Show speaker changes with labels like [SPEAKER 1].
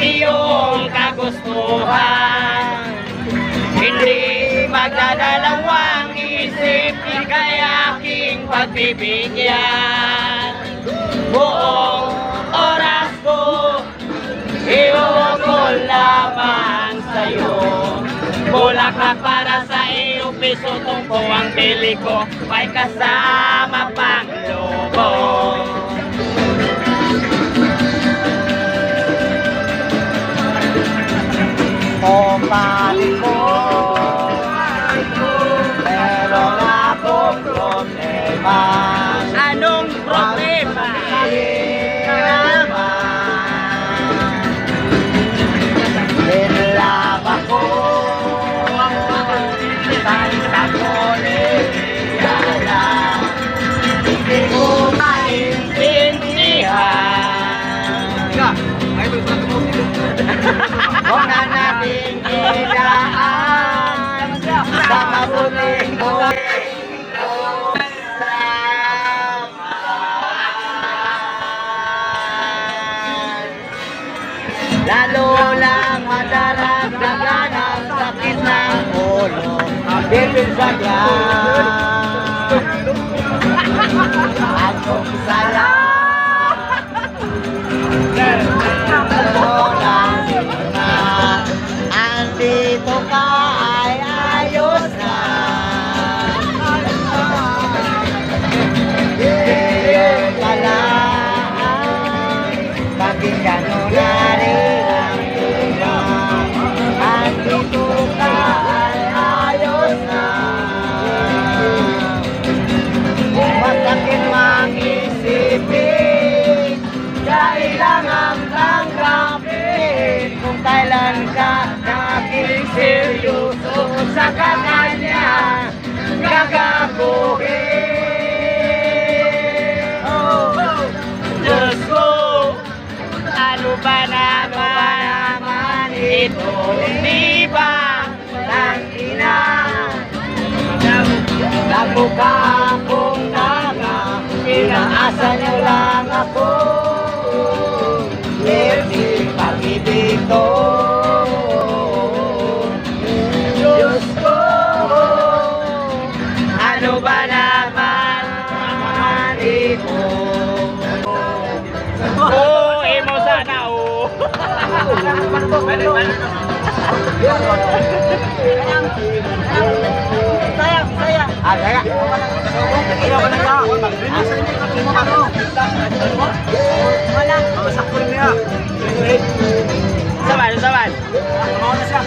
[SPEAKER 1] iyong kagustuhan. Hindi magdadalawang isip, ika'y aking pagbibigyan. Buong oras ko, iukol lamang sa'yo. Bulaklak para sa iyo, piso tungko ang bili ko, may kasama pang lobo. Kumpari ko, meron akong problema. Anong problema? Dinlab ako sa isang kolehiyala. Hindi ko maintindihan kung na nating idaan sa mabuting buhay. Lalo lang madaragdagan ang sakit ng ulo, bibig sa tiyan. Akong salam, lalo lang na andito ka ay ayos na. Iyon ka lang, pakinggan mo na rin ang iba. Andito ka ay ayos na. Masakit mang isipin, kailangan tanggapin kung kailan ka naging seryoso sa kanya gagabuhin. Diyos ko, ano ba naman ito? Hindi ba ng ina? Nagmukha akong naga, pinaasa niyo lang ako. Hindi pag-ibig to. Diyos ko, ano ba naman ito? Emo sana sayang. Saya. Ikaw ka na ka. Wala. Masakot niya. Saban. Kamaw na siya.